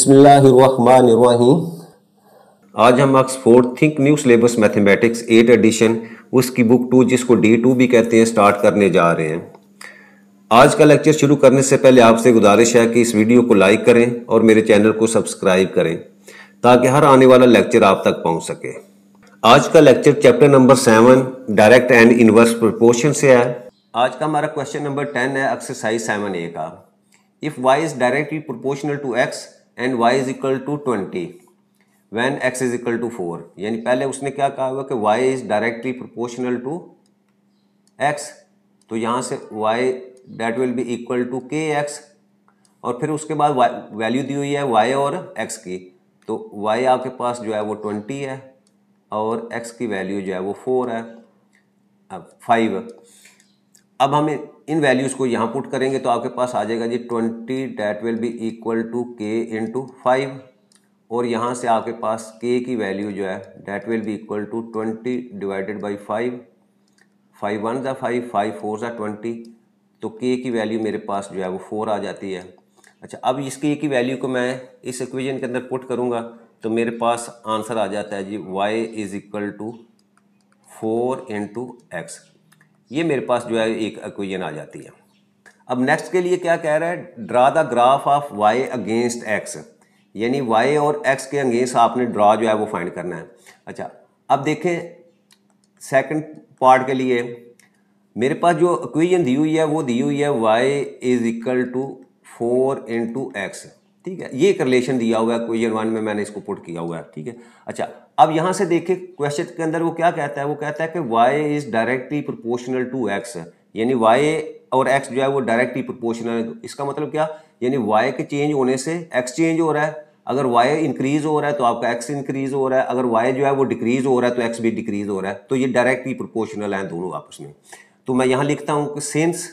बिस्मिल्लाहिर्रहमानिर्रहीम। आज हम Oxford think new syllabus mathematics 8 edition उसकी बुक 2 जिसको D2 भी कहते हैं स्टार्ट करने जा रहे हैं। आज का लेक्चर शुरू करने से पहले आपसे गुजारिश है कि इस वीडियो को लाइक करें और मेरे चैनल को सब्सक्राइब करें ताकि हर आने वाला लेक्चर आप तक पहुंच सके। आज का lecture chapter number 7 direct and inverse proportion से है। आज का हमारा क्वेश्चन नंबर 10 है एक्सरसाइज 7A का। If y is directly proportional to x and y is equal to 20 when x is equal to 4, यानी पहले उसने क्या कहा हुआ कि y is directly proportional to x, तो यहाँ से y that will be equal to kx और फिर उसके बाद वैल्यू दी हुई है y और x की, तो y आपके पास जो है वो 20 है और x की वैल्यू जो है वो 4 है, अब 5। अब हम इन वैल्यूज़ को यहाँ पुट करेंगे तो आपके पास आ जाएगा जी 20 that will be equal to k into 5 और यहाँ से आपके पास k की वैल्यू जो है that will be equal to 20 divided by 5, 5 1 ज़ा 5, 5 4 ज़ा 20, तो k की वैल्यू मेरे पास जो है वो 4 आ जाती है। अच्छा, अब इस k की वैल्यू को मैं इस इक्वेशन के अंदर पुट करूँगा तो मेरे पास आंसर आ जाता है जी y is equal to 4 into X, ये मेरे पास जो है एक इक्वेशन आ जाती है। अब नेक्स्ट के लिए क्या कह रहा है, draw the graph of y against x, यानी y और x के अगेंस्ट आपने ड्रा जो है वो फाइंड करना है। अच्छा, अब देखें सेकंड पार्ट के लिए मेरे पास जो इक्वेशन दी हुई है वो दी हुई है y is equal to 4 into X, ठीक है, ये एक रिलेशन दिया हुआ है इक्वेशन 1 में, मैंने इसको पुट किया हुआ है, ठीक है। अच्छा, अब यहाँ से देखिए क्वेश्चन के अंदर वो क्या कहता है, वो कहता है कि y is directly proportional to x, यानी y और x जो है वो डायरेक्टली प्रोपोर्शनल है। इसका मतलब क्या, यानी y के चेंज होने से x चेंज हो रहा है, अगर y इंक्रीज हो रहा है तो आपका x इंक्रीज हो रहा है, अगर y जो है वो डिक्रीज हो रहा है तो x भी डिक्रीज हो रहा है, तो ये डायरेक्टली प्रोपोर्शनल है दोनों आपस में। तो मैं यहाँ लिखता हूँ कि since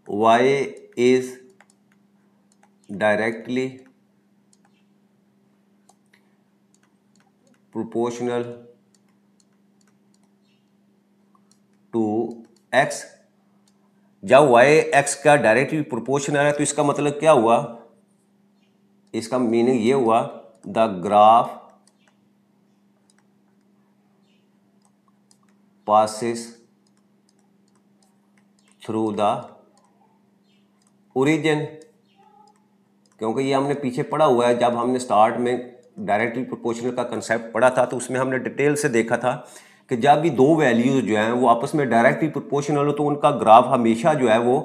y is directly proportional to x, जब y x का डायरेक्टली प्रोपोर्शनल है तो इसका मतलब क्या हुआ, इसका मीनिंग ये हुआ the graph passes through the origin, क्योंकि ये हमने पीछे पढ़ा हुआ है, जब हमने स्टार्ट में डायरेक्टली प्रोपोर्शनल का कंसेप्ट पढ़ा था तो उसमें हमने डिटेल से देखा था कि जब भी दो वैल्यूज जो हैं वो आपस में डायरेक्टली प्रोपोर्शनल हो तो उनका ग्राफ हमेशा जो है वो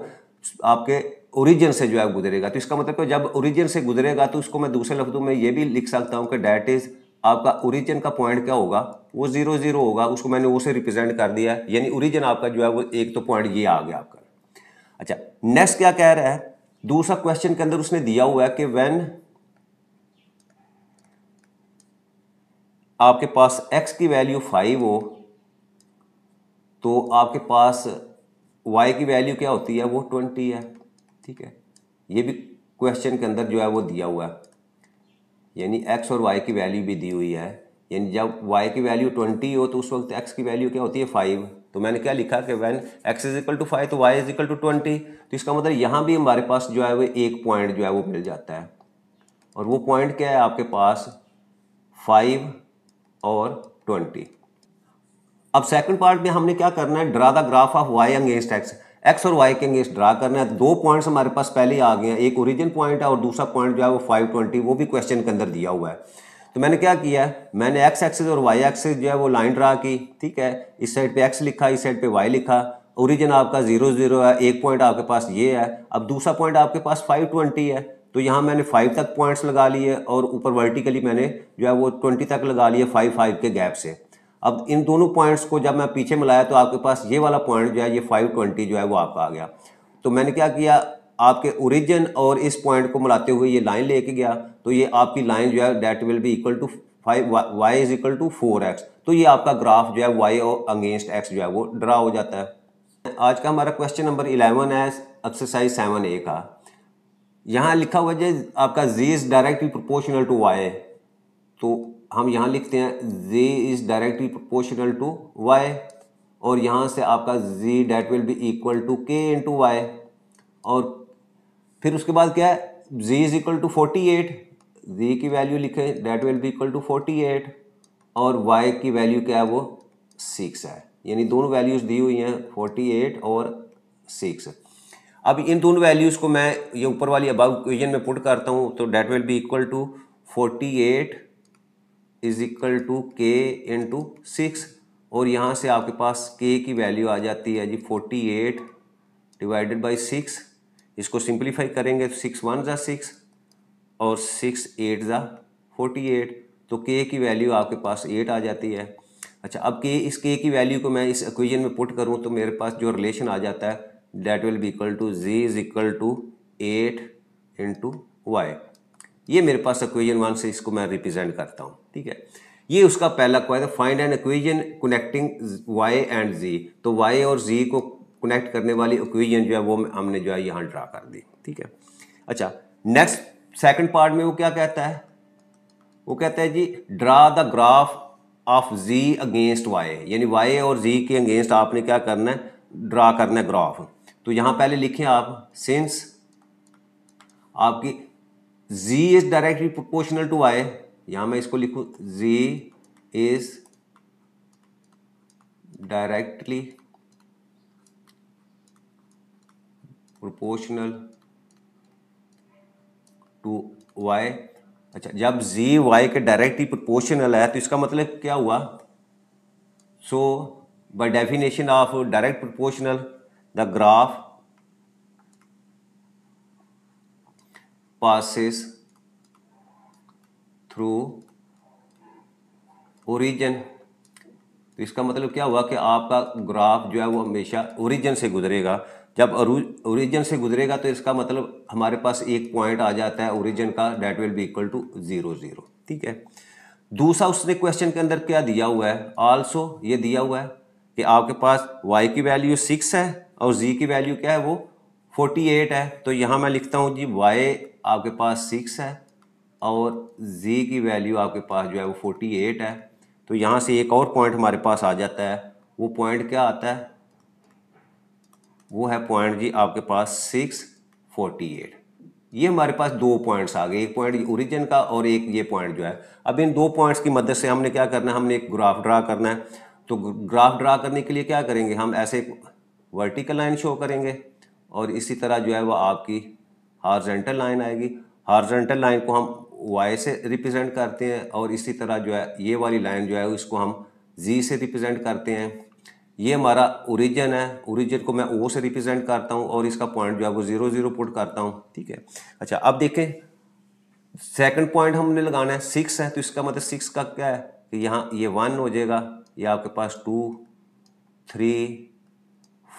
आपके ओरिजिन से जो है गुजरेगा। तो इसका मतलब कि जब ओरिजिन से गुजरेगा तो उसको मैं दूसरे लफ्जों में ये भी लिख सकता हूँ कि डैट इज आपका ओरिजिन का पॉइंट क्या होगा, वो 0 0 होगा, उसको मैंने वो से रिप्रेजेंट कर दिया, यानी ओरिजिन आपका जो है वो एक तो पॉइंट ये आ गया आपका। अच्छा, नेक्स्ट क्या कह रहा है, दूसरा क्वेश्चन के अंदर उसने दिया हुआ है कि व्हेन आपके पास x की वैल्यू 5 हो तो आपके पास y की वैल्यू क्या होती है, वो 20 है, ठीक है, ये भी क्वेश्चन के अंदर जो है वो दिया हुआ है, यानी x और y की वैल्यू भी दी हुई है, यानी जब y की वैल्यू 20 हो तो उस वक्त x की वैल्यू क्या होती है 5, तो मैंने क्या लिखा कि when x is equal to 5 तो y इज इक्वल टू 20, तो इसका मतलब यहाँ भी हमारे पास जो है वो एक पॉइंट जो है वो मिल जाता है, और वो पॉइंट क्या है आपके पास 5 और 20। अब सेकंड पार्ट में हमने क्या करना है, draw the graph of y against x और y के अगेंस्ट ड्रा करना है। दो पॉइंट्स हमारे पास पहले ही आ गए हैं, एक ओरिजिन पॉइंट है और दूसरा पॉइंट जो है वो 520, वो भी क्वेश्चन के अंदर दिया हुआ है। तो मैंने क्या किया है, मैंने x एक्सिस और y एक्सिस जो है वो लाइन ड्रा की, ठीक है, इस साइड पे x लिखा, इस साइड पे y लिखा, ओरिजिन आपका 0 0 है, एक पॉइंट आपके पास ये है, अब दूसरा पॉइंट आपके पास 520 है, तो यहाँ मैंने 5 तक पॉइंट्स लगा लिए और ऊपर वर्टिकली मैंने जो है वो 20 तक लगा लिए 5 5 के गैप से। अब इन दोनों पॉइंट्स को जब मैं पीछे मिलाया तो आपके पास ये वाला पॉइंट जो है ये 520 जो है वो आपका आ गया। तो मैंने क्या किया, आपके ओरिजिन और इस पॉइंट को मिलाते हुए ये लाइन लेके गया, तो ये आपकी लाइन जो है that will be equal to 5 y is equal to 4x, तो ये आपका ग्राफ जो है y और अगेंस्ट x जो है वो ड्रा हो जाता है। आज का हमारा क्वेश्चन नंबर 11 है एक्सरसाइज 7A का। यहाँ लिखा हुआ है आपका z is directly proportional to y, तो हम यहाँ लिखते हैं z is directly proportional to y और यहाँ से आपका z that will be equal to k into Y, और फिर उसके बाद क्या है, z is equal to 48, z की वैल्यू लिखें that will be equal to 48 और y की वैल्यू क्या है वो 6 है, यानी दोनों वैल्यूज दी हुई हैं 48 और 6। अब इन दोनों वैल्यूज को मैं ये ऊपर वाली अबव इक्वेशन में पुट करता हूँ तो that will be equal to 48 is equal to k into 6 और यहाँ से आपके पास k की वैल्यू आ जाती है जी 48 डिवाइडेड बाई 6। इसको सिंप्लीफाई करेंगे तो 6 1 ज़ा 6 और 6 8 ज़ा 48 तो k की वैल्यू आपके पास 8 आ जाती है। अच्छा, अब इस k की वैल्यू को मैं इस इक्वेशन में पुट करूँ तो मेरे पास जो रिलेशन आ जाता है that will be equal to z is equal to 8 into Y. ये मेरे पास इक्वेशन 1 से इसको मैं रिप्रेजेंट करता हूँ, ठीक है। ये उसका पहला question, find an equation connecting y and z। तो y और z को कनेक्ट करने वाली इक्वेशन जो है वो हमने जो है यहाँ ड्रा कर दी, ठीक है। अच्छा, नेक्स्ट सेकंड पार्ट में वो क्या कहता है, वो कहता है जी draw the graph of z against y, यानी y और z के अगेंस्ट आपने क्या करना है, ड्रा करना है ग्राफ। तो यहाँ पहले लिखें आप सिंस आपकी z is directly proportional to y, यहां मैं इसको लिखूं z is directly proportional to y। अच्छा, जब z y के डायरेक्टली प्रोपोर्शनल है तो इसका मतलब क्या हुआ, so by definition of direct proportional the graph passes through origin. तो इसका मतलब क्या हुआ कि आपका ग्राफ जो है वो हमेशा ओरिजिन से गुजरेगा। जब ओरिजिन से गुजरेगा तो इसका मतलब हमारे पास एक पॉइंट आ जाता है ओरिजिन का, that will be equal to 0 0, ठीक है। दूसरा उसने क्वेश्चन के अंदर क्या दिया हुआ है, आल्सो ये दिया हुआ है कि आपके पास y की वैल्यू 6 है और z की वैल्यू क्या है वो 48 है। तो यहाँ मैं लिखता हूँ जी y आपके पास 6 है और z की वैल्यू आपके पास जो है वो 48 है। तो यहाँ से एक और पॉइंट हमारे पास आ जाता है, वो पॉइंट क्या आता है, वो है पॉइंट जी आपके पास 6 48। ये हमारे पास दो पॉइंट्स आ गए, एक पॉइंट ओरिजिन का और एक ये पॉइंट जो है। अब इन दो पॉइंट्स की मदद से हमने क्या करना है, हमने एक ग्राफ ड्रा करना है। तो ग्राफ ड्रा करने के लिए क्या करेंगे, हम ऐसे वर्टिकल लाइन शो करेंगे और इसी तरह जो है वो आपकी हॉरिजॉन्टल लाइन आएगी। हॉरिजॉन्टल लाइन को हम y से रिप्रेजेंट करते हैं और इसी तरह जो है ये वाली लाइन जो है इसको हम z से रिप्रेजेंट करते हैं। ये हमारा ओरिजिन है, ओरिजिन को मैं o से रिप्रेजेंट करता हूँ और इसका पॉइंट जो है वो 0 0 पुट करता हूँ, ठीक है। अच्छा, अब देखें सेकंड पॉइंट हमने लगाना है 6 है, तो इसका मतलब 6 का क्या है कि यहाँ ये 1 हो जाएगा, ये आपके पास 2 3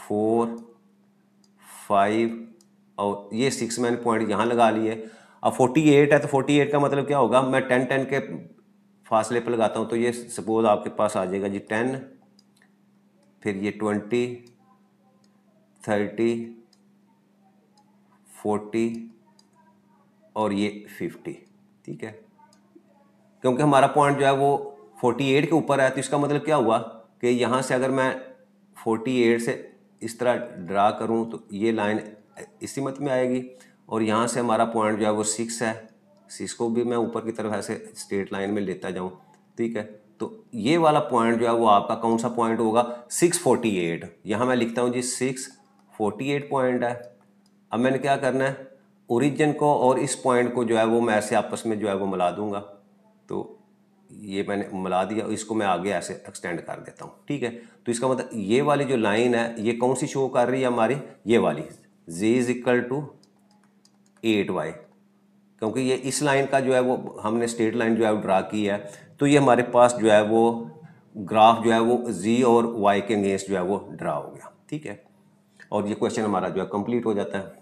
4 5 और ये 6 मैंने पॉइंट यहाँ लगा लिए। अब 48 है तो 48 का मतलब क्या होगा, मैं 10 10 के फासले पर लगाता हूँ तो ये सपोज आपके पास आ जाएगा जी 10, फिर ये 20 30 40 और ये 50, ठीक है। क्योंकि हमारा पॉइंट जो है वो 48 के ऊपर है तो इसका मतलब क्या हुआ कि यहाँ से अगर मैं 48 से इस तरह ड्रा करूँ तो ये लाइन इसी मत में आएगी और यहाँ से हमारा पॉइंट जो है वो 6 है, 6 को भी मैं ऊपर की तरफ ऐसे स्ट्रेट लाइन में लेता जाऊँ, ठीक है। तो ये वाला पॉइंट जो है वो आपका कौन सा पॉइंट होगा, 648। यहाँ मैं लिखता हूँ जी 648 पॉइंट है। अब मैंने क्या करना है, ओरिजिन को और इस पॉइंट को जो है वो मैं ऐसे आपस में जो है वो मिला दूंगा। तो ये मैंने मिला दिया, इसको मैं आगे ऐसे एक्सटेंड कर देता हूँ, ठीक है। तो इसका मतलब ये वाली जो लाइन है ये कौन सी शो कर रही है हमारी, ये वाली z is equal to 8y, क्योंकि ये इस लाइन का जो है वो हमने स्ट्रेट लाइन जो है वो ड्रा की है। तो ये हमारे पास जो है वो ग्राफ जो है वो z और y के अगेंस्ट जो है वो ड्रा हो गया, ठीक है। और ये क्वेश्चन हमारा जो है कंप्लीट हो जाता है।